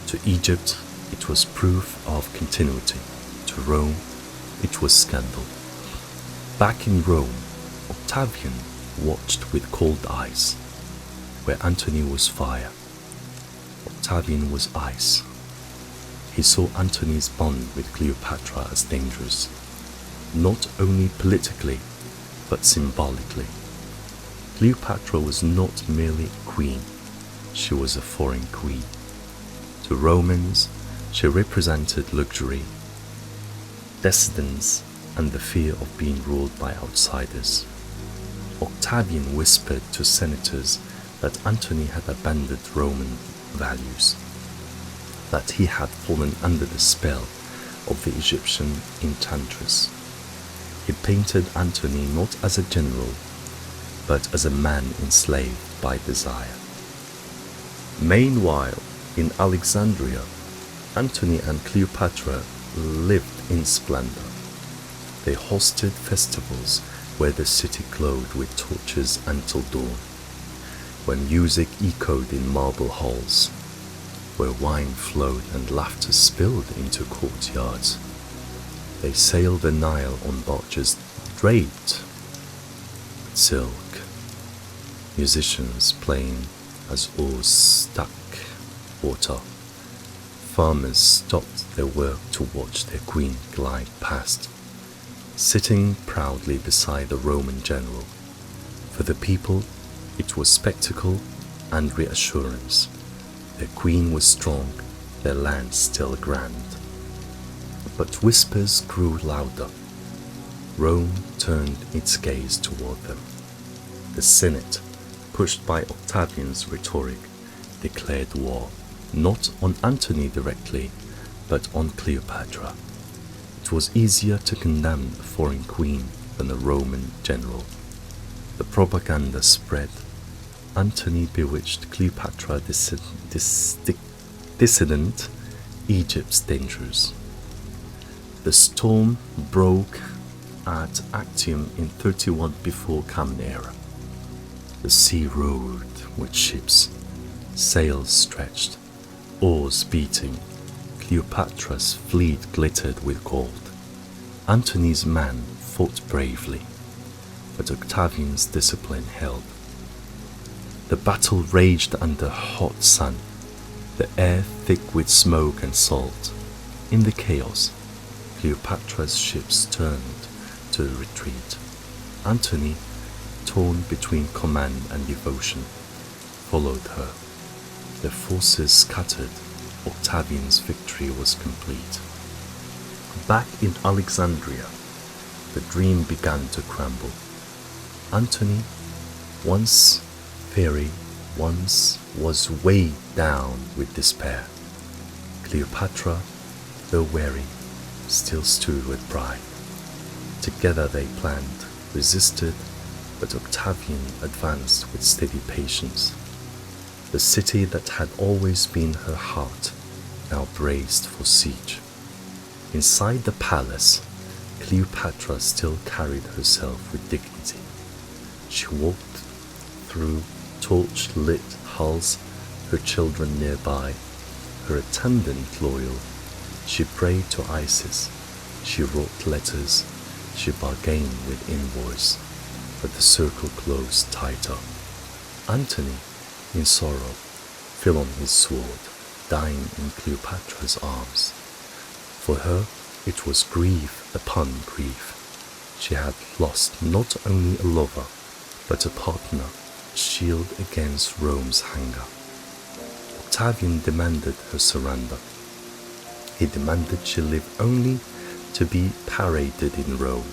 To Egypt, it was proof of continuity. To Rome, it was scandal. Back in Rome, Octavian watched with cold eyes. Where Antony was fire, Octavian was ice. He saw Antony's bond with Cleopatra as dangerous, not only politically, but symbolically. Cleopatra was not merely a queen, she was a foreign queen. To Romans, she represented luxury, decadence, and the fear of being ruled by outsiders. Octavian whispered to senators that Antony had abandoned Roman values, that he had fallen under the spell of the Egyptian enchantress. He painted Antony not as a general, but as a man enslaved by desire. Meanwhile, in Alexandria, Antony and Cleopatra lived in splendor. They hosted festivals where the city glowed with torches until dawn, where music echoed in marble halls, where wine flowed and laughter spilled into courtyards. They sailed the Nile on barges draped with silk, musicians playing as oars struck water. Farmers stopped their work to watch their queen glide past, sitting proudly beside the Roman general. For the people, it was spectacle and reassurance. Their queen was strong, their land still grand. But whispers grew louder. Rome turned its gaze toward them. The Senate, pushed by Octavian's rhetoric, declared war, not on Antony directly, but on Cleopatra. It was easier to condemn a foreign queen than a Roman general. The propaganda spread. Antony bewitched Cleopatra dissident Egypt's dangers. The storm broke at Actium in 31 before Common Era. The sea roared with ships, sails stretched, oars beating. Cleopatra's fleet glittered with gold. Antony's men fought bravely, but Octavian's discipline held. The battle raged under hot sun, the air thick with smoke and salt. In the chaos, Cleopatra's ships turned to retreat. Antony, torn between command and devotion, followed her. Their forces scattered. Octavian's victory was complete. Back in Alexandria, the dream began to crumble. Antony, once fiery, once was weighed down with despair. Cleopatra, though weary, still stood with pride. Together they planned, resisted, but Octavian advanced with steady patience. The city that had always been her heart now braced for siege. Inside the palace, Cleopatra still carried herself with dignity. She walked through torch-lit halls, her children nearby, her attendant loyal. She prayed to Isis, she wrote letters, she bargained with invoice, but the circle closed tighter. Antony, in sorrow, fell on his sword, dying in Cleopatra's arms. For her, it was grief upon grief. She had lost not only a lover, but a partner, a shield against Rome's hunger. Octavian demanded her surrender. He demanded she live only to be paraded in Rome,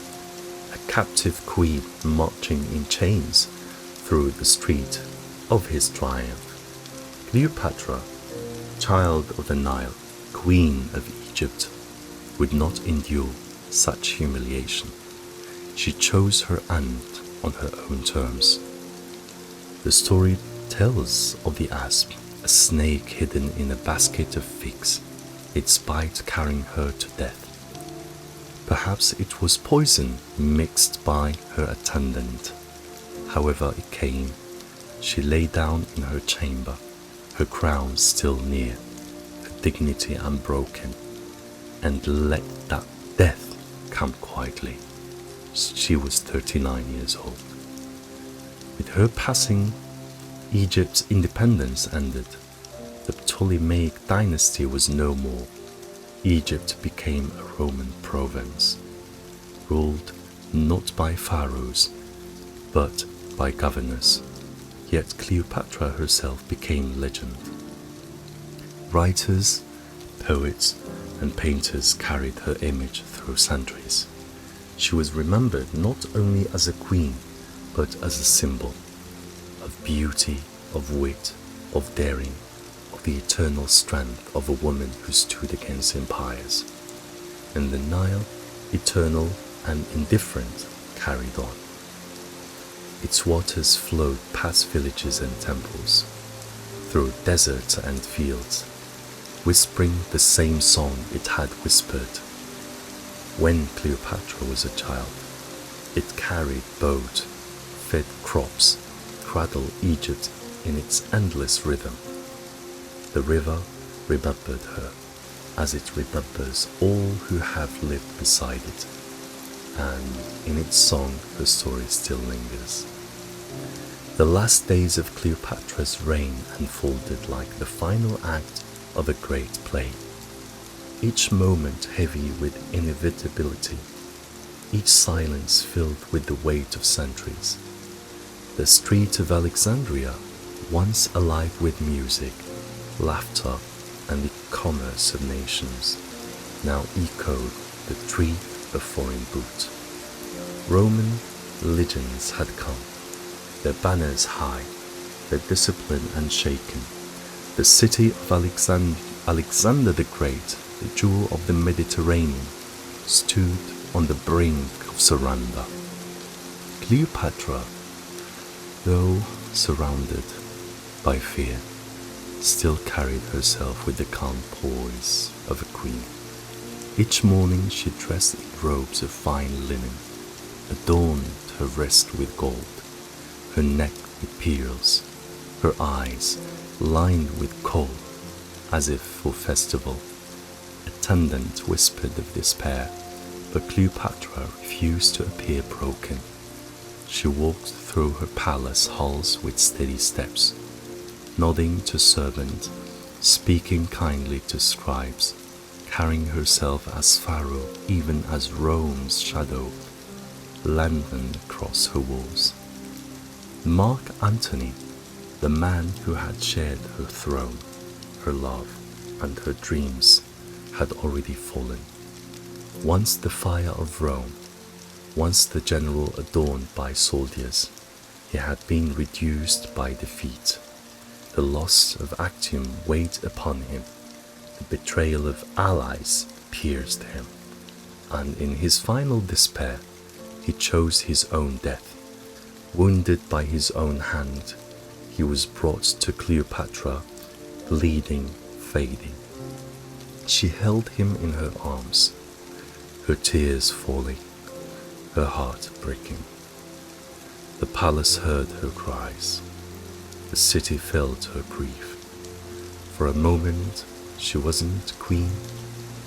a captive queen marching in chains through the street of his triumph. Cleopatra, child of the Nile, queen of Egypt, would not endure such humiliation. She chose her end on her own terms. The story tells of the asp, a snake hidden in a basket of figs, its bite carrying her to death. Perhaps it was poison mixed by her attendant. However it came, she lay down in her chamber, her crown still near, her dignity unbroken, and let that death come quietly. She was 39 years old. With her passing, Egypt's independence ended. The Ptolemaic dynasty was no more. Egypt became a Roman province, ruled not by pharaohs, but by governors. Yet Cleopatra herself became legend. Writers, poets, and painters carried her image through centuries. She was remembered not only as a queen, but as a symbol of beauty, of wit, of daring, of the eternal strength of a woman who stood against empires. And the Nile, eternal and indifferent, carried on. Its waters flowed past villages and temples, through deserts and fields, whispering the same song it had whispered. When Cleopatra was a child, it carried boat, fed crops, cradled Egypt in its endless rhythm. The river remembered her, as it remembers all who have lived beside it, and in its song her story still lingers. The last days of Cleopatra's reign unfolded like the final act of a great play, each moment heavy with inevitability, each silence filled with the weight of centuries. The street of Alexandria, once alive with music, laughter, and the commerce of nations, now echoed the tread of foreign boot. Roman legions had come, their banners high, their discipline unshaken. The city of Alexander the Great, the jewel of the Mediterranean, stood on the brink of surrender. Cleopatra, though surrounded by fear, still carried herself with the calm poise of a queen. Each morning she dressed in robes of fine linen, adorned her wrist with gold, her neck with pearls, her eyes lined with kohl, as if for festival. Attendant whispered of despair, but Cleopatra refused to appear broken. She walked through her palace halls with steady steps, nodding to servants, speaking kindly to scribes, carrying herself as Pharaoh even as Rome's shadow lengthened across her walls. Mark Antony, the man who had shared her throne, her love, and her dreams, had already fallen. Once the fire of Rome, once the general adorned by soldiers, he had been reduced by defeat. The loss of Actium weighed upon him, the betrayal of allies pierced him, and in his final despair, he chose his own death. Wounded by his own hand, he was brought to Cleopatra, bleeding, fading. She held him in her arms, her tears falling, her heart breaking. The palace heard her cries. The city felt her grief. For a moment, she wasn't queen,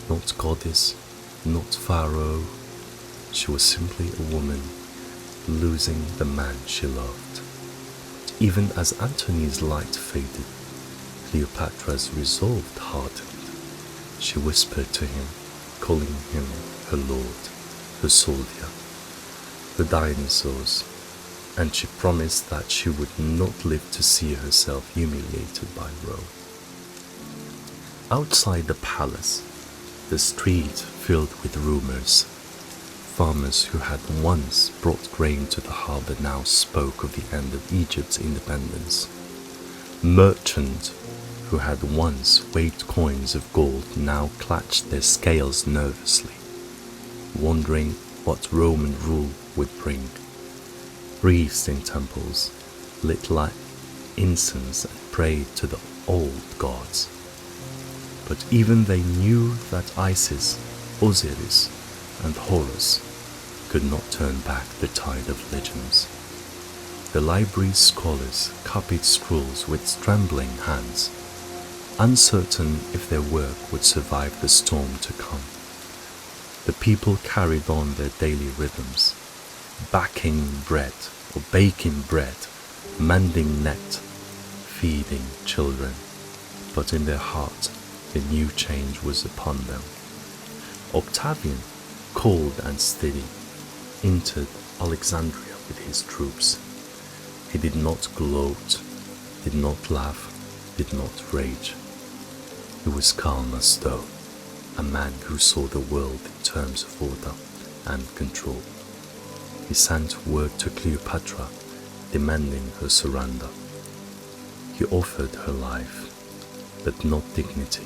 not goddess, not pharaoh. She was simply a woman losing the man she loved. Even as Antony's light faded, Cleopatra's resolve hardened. She whispered to him, calling him her lord, her soldier, her dinosaurs, and she promised that she would not live to see herself humiliated by Rome. Outside the palace, the street filled with rumors. Farmers who had once brought grain to the harbor now spoke of the end of Egypt's independence. Merchants who had once weighed coins of gold now clutched their scales nervously, wondering what Roman rule would bring. Priests in temples lit like incense and prayed to the old gods. But even they knew that Isis, Osiris, and Horus could not turn back the tide of legends. The library's scholars copied scrolls with trembling hands, uncertain if their work would survive the storm to come. The people carried on their daily rhythms, baking bread or baking bread, mending net, feeding children, but in their heart a new change was upon them. Octavian, cold and steady, entered Alexandria with his troops. He did not gloat, did not laugh, did not rage. He was calm as stone, a man who saw the world in terms of order and control. He sent word to Cleopatra, demanding her surrender. He offered her life, but not dignity.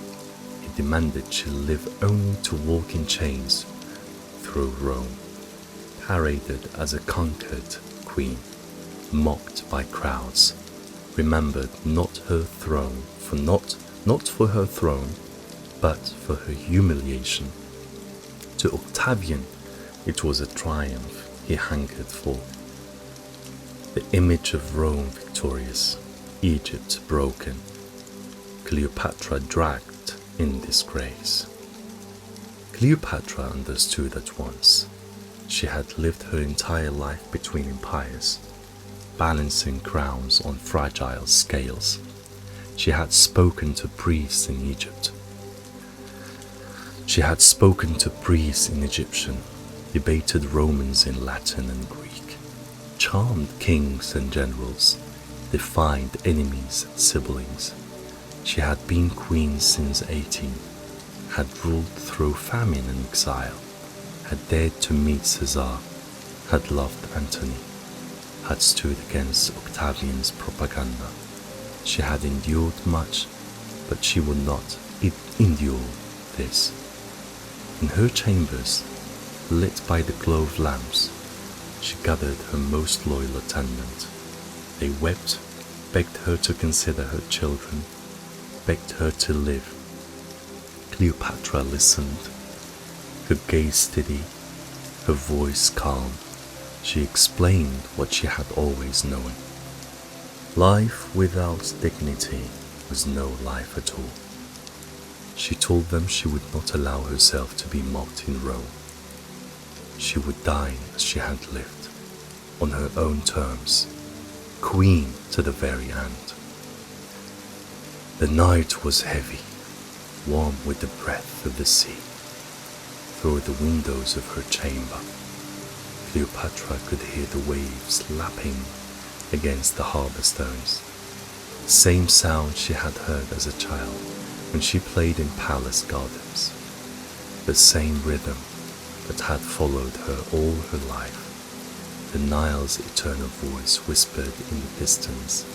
He demanded she live only to walk in chains through Rome, paraded as a conquered queen, mocked by crowds, remembered not her throne for not for her throne, but for her humiliation. To Octavian, it was a triumph he hankered for. The image of Rome victorious, Egypt broken, Cleopatra dragged in disgrace. Cleopatra understood at once. She had lived her entire life between empires, balancing crowns on fragile scales. She had spoken to priests in Egypt. She had spoken to priests in Egyptian, debated Romans in Latin and Greek, charmed kings and generals, defied enemies and siblings. She had been queen since 18, had ruled through famine and exile, had dared to meet Caesar, had loved Antony, had stood against Octavian's propaganda. She had endured much, but she would not endure this. In her chambers, lit by the glow of lamps, she gathered her most loyal attendant, They wept, begged her to consider her children, begged her to live. Cleopatra listened, her gaze steady, her voice calm. She explained what she had always known. Life without dignity was no life at all. She told them she would not allow herself to be mocked in Rome. She would die as she had lived, on her own terms, queen to the very end. The night was heavy, warm with the breath of the sea. Through the windows of her chamber, Cleopatra could hear the waves lapping against the harbour stones. The same sound she had heard as a child when she played in palace gardens. The same rhythm that had followed her all her life. The Nile's eternal voice whispered in the distance,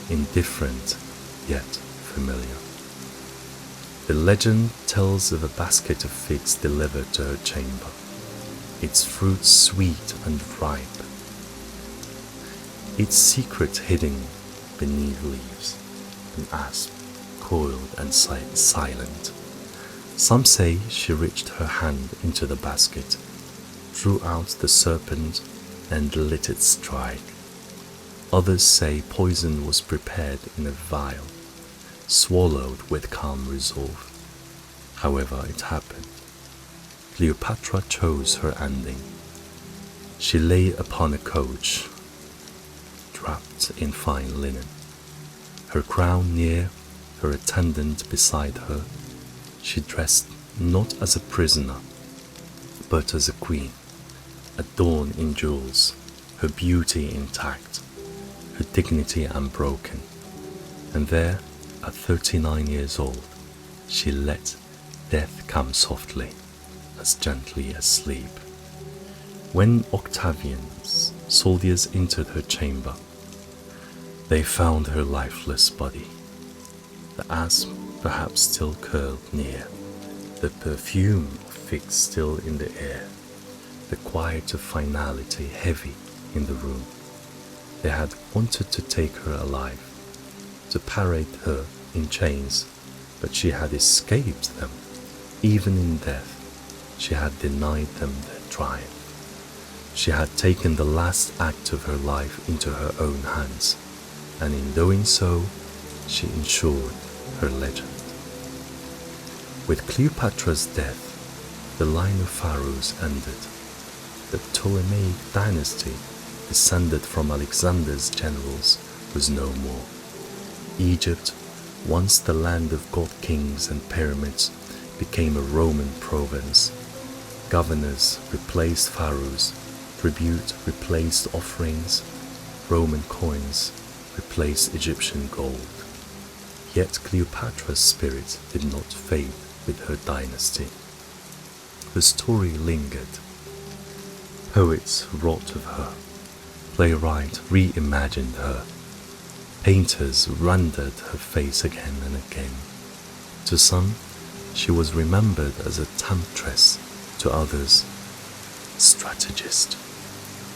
indifferent yet familiar. The legend tells of a basket of figs delivered to her chamber, its fruit sweet and ripe, its secret hidden beneath leaves, an asp coiled and silent. Some say she reached her hand into the basket, drew out the serpent and let it strike. Others say poison was prepared in a vial, swallowed with calm resolve. However it happened, Cleopatra chose her ending. She lay upon a couch, wrapped in fine linen, her crown near, her attendant beside her. She dressed not as a prisoner, but as a queen, adorned in jewels, her beauty intact, her dignity unbroken. And there, at 39 years old, she let death come softly, as gently as sleep. When Octavian's soldiers entered her chamber, they found her lifeless body, the asp perhaps still curled near, the perfume of figs still in the air, the quiet of finality heavy in the room. They had wanted to take her alive, to parade her in chains, but she had escaped them. Even in death, she had denied them their triumph. She had taken the last act of her life into her own hands, and in doing so, she ensured her legend. With Cleopatra's death, the line of pharaohs ended. The Ptolemaic dynasty, descended from Alexander's generals, was no more. Egypt, once the land of god kings and pyramids, became a Roman province. Governors replaced pharaohs, tribute replaced offerings, Roman coins replaced Egyptian gold. Yet Cleopatra's spirit did not fade with her dynasty. Her story lingered. Poets wrote of her, playwrights reimagined her, painters rendered her face again and again. To some, she was remembered as a temptress, to others, a strategist.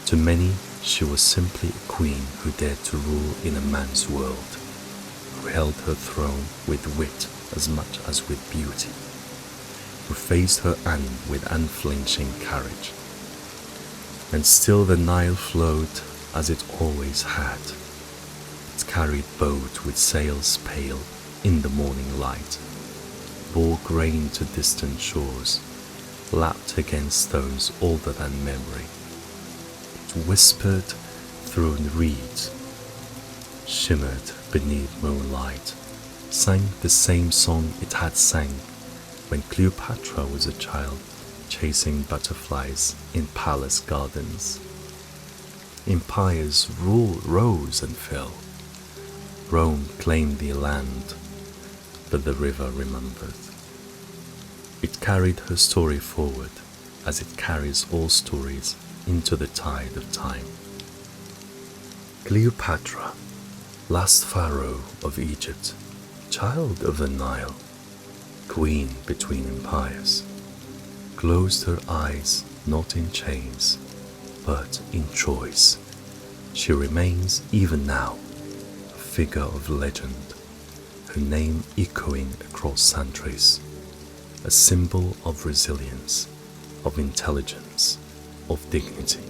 To many, she was simply a queen who dared to rule in a man's world, who held her throne with wit as much as with beauty, who faced her end with unflinching courage. And still the Nile flowed as it always had, its carried boat with sails pale in the morning light, bore grain to distant shores, lapped against stones older than memory. It whispered through reeds, shimmered beneath moonlight, sang the same song it had sang when Cleopatra was a child, chasing butterflies in palace gardens. Empires rose and fell. Rome claimed the land, but the river remembered. It carried her story forward, as it carries all stories into the tide of time. Cleopatra, last pharaoh of Egypt, child of the Nile, queen between empires, closed her eyes not in chains, but in choice, She remains even now a figure of legend, her name echoing across centuries, a symbol of resilience, of intelligence, of dignity.